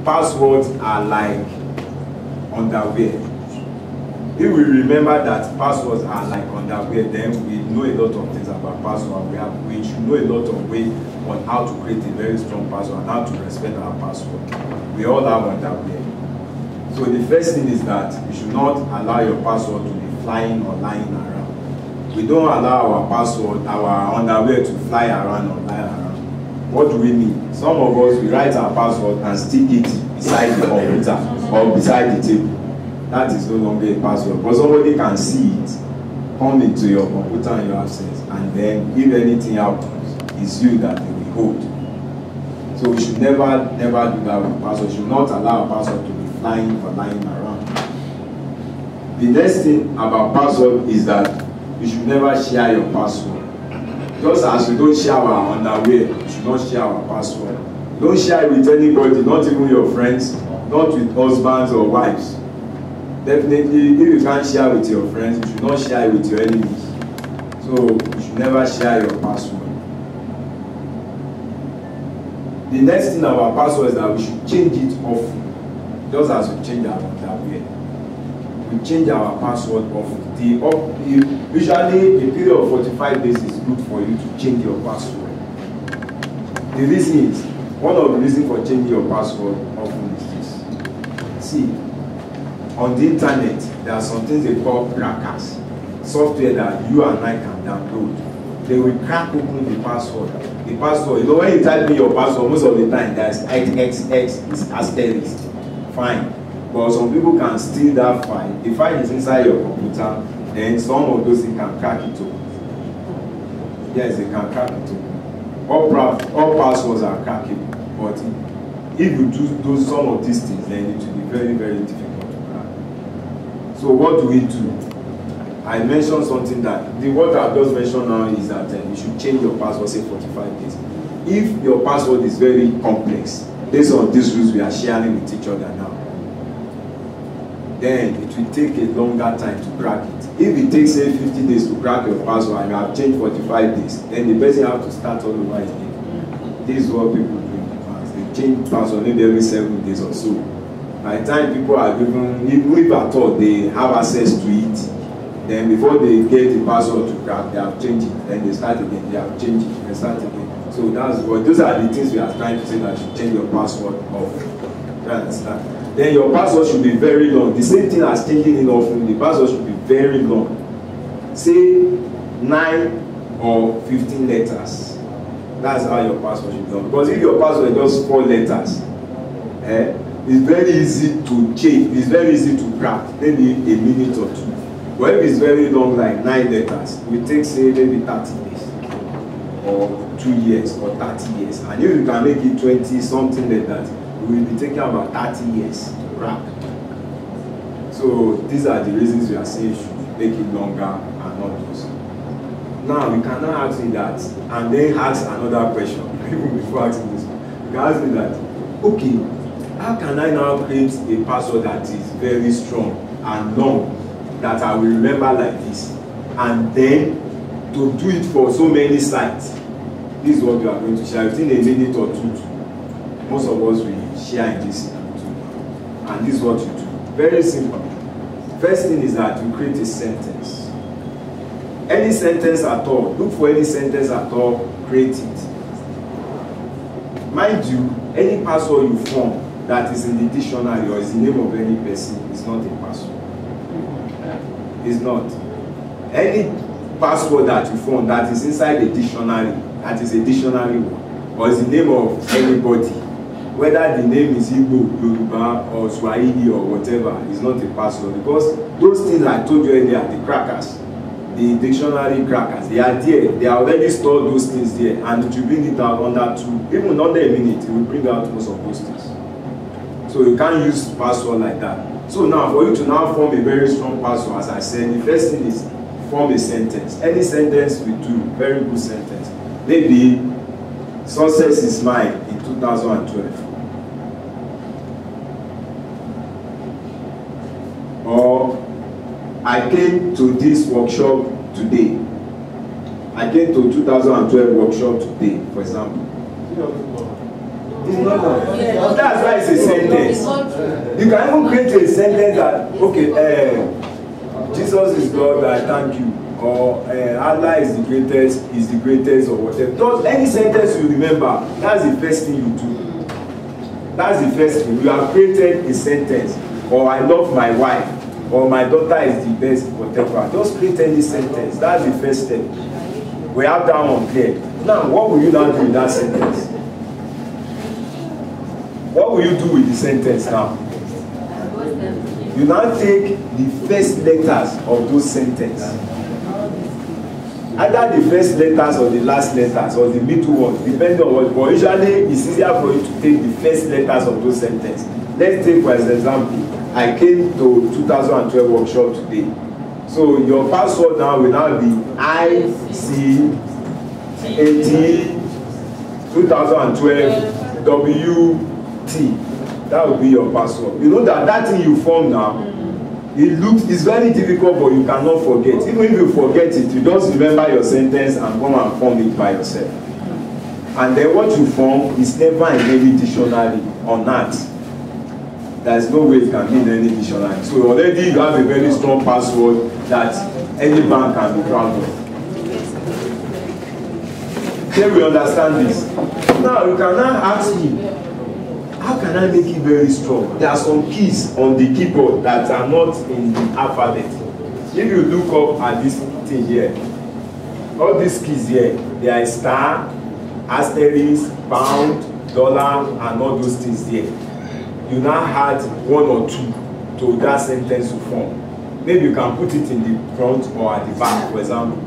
passwords are like underwear. If we remember that passwords are like underwear, then we know a lot of things about password. We should know a lot of ways on how to create a very strong password and how to respect our password. We all have underwear. So the first thing is that you should not allow your password to be flying or lying around. We don't allow our password, our underwear to fly around or lie around. What do we mean? Some of us, we write our password and stick it beside the computer or beside the table. That is no longer a password, but somebody can see it, come into your computer in your absence, and then if anything happens, it's you that they will hold. So we should never do that with password. We should not allow a password to be flying or lying around. The next thing about password is that you should never share your password. Just as we don't share our underwear, we should not share our password. Don't share it with anybody, not even your friends, not with husbands or wives. Definitely, if you can't share with your friends, you should not share it with your enemies. So you should never share your password. The next thing about password is that we should change it often, just as we change our underwear. We change our password often. Usually, a period of 45 days is good for you to change your password. The reason is, one of the reasons for changing your password often is this. See, on the internet, there are some things they call crackers, software that you and I can download. They will crack open the password. The password, you know, when you type in your password, most of the time there's XXX, it's asterisk. Fine. But some people can steal that file. The file is inside your computer, then some of those things can crack it open. Yes, they can crack it open. All passwords are crackable, but if you do some of these things, then it will be very, very difficult. So what do we do? I mentioned something that what I've just mentioned now is that you should change your password, say 45 days. If your password is very complex, based on these rules we are sharing with each other now, then it will take a longer time to crack it. If it takes say 50 days to crack your password and you have changed 45 days, then the person have to start all over again. This is what people do in the past. They change password maybe every 7 days or so. By the time people are even if at all they have access to it, then before they get the password to crack, they have changed it. Then they start again, they have changed it, they start again. So those are the things we are trying to say, that you should change your password off. You understand? Then your password should be very long. The same thing as changing it often, the password should be very long. Say 9 or 15 letters. That's how your password should be long. Because if your password is just 4 letters, it's very easy to change, it's very easy to crack, maybe a minute or 2. But if it's very long, like 9 letters, it will take say maybe 30 days, or 2 years, or 30 years. And if you can make it 20, something like that, we will be taking about 30 years to crack. So these are the reasons we are saying you should make it longer and not those. Now we can now ask me that, and then ask another question, even before asking this one. You can ask me that, okay, how can I now create a password that is very strong and long, that I will remember like this, and then to do it for so many sites? This is what we are going to share within a minute or two. Most of us will share in this too. And this is what you do. Very simple. First thing is that you create a sentence. Any sentence at all, look for any sentence at all, create it. Mind you, any password you form that is in the dictionary or is the name of any person is not a password. It's not. Any password that you form that is inside the dictionary, that is a dictionary word, or is the name of anybody, whether the name is Igbo, Yoruba, or Swahili, or whatever, is not a password. Because those things I told you earlier, the crackers, the dictionary crackers, they are there. They are already stored those things there, and it will bring it out under 2, even under a minute, it will bring out most of those things. So you can't use password like that. So now, for you to now form a very strong password, as I said, the first thing is form a sentence. Any sentence we do, very good sentence. Maybe, success is mine in 2012. Or, I came to this workshop today. I came to 2012 workshop today, for example. It's not done. That's why it's a sentence. You can even create a sentence that, okay, Jesus is God, I thank you. Or Allah is the greatest, or whatever. Just any sentence you remember, that's the first thing you do. That's the first thing. You have created a sentence. Or I love my wife. Or my daughter is the best, whatever. Just create any sentence. That's the first step. We have that one clear. Now, what will you now do with that sentence? What will you do with the sentence now? You now take the first letters of those sentences. Either the first letters or the last letters or the middle one, depending on what. But usually it's easier for you to take the first letters of those sentences. Let's take for example, I came to 2012 workshop today. So your password now will now be IC80 2012 WT. That will be your password. You know that thing you form now, it's very difficult, but you cannot forget. Even if you forget it, you just remember your sentence and come and form it by yourself. And then what you form is never in any dictionary on that. There is no way it can be in any dictionary. So already you have a very strong password that any bank can be proud of. Can we understand this? Now you can now ask me, how can I make it very strong? There are some keys on the keyboard that are not in the alphabet. If you look up at this thing here, all these keys here, there is star, asterisk, pound, dollar, and all those things there. You now add one or two to that sentence you form. Maybe you can put it in the front or at the back, for example.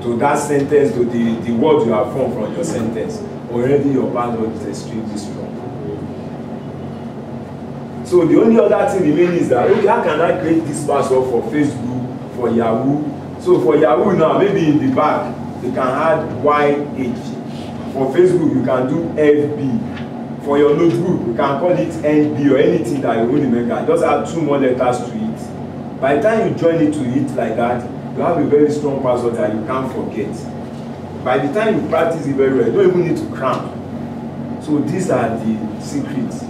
To that sentence, to the word you have formed from your sentence. Already your password is extremely strong. So the only other thing remaining is that, okay, how can I create this password for Facebook, for Yahoo? So for Yahoo now, maybe in the back, you can add YH. For Facebook, you can do FB. For your notebook, you can call it NB or anything that you will remember. Just add 2 more letters to it. By the time you join it to it like that, you have a very strong password that you can't forget. By the time you practice it very well, you don't even need to cram. So these are the secrets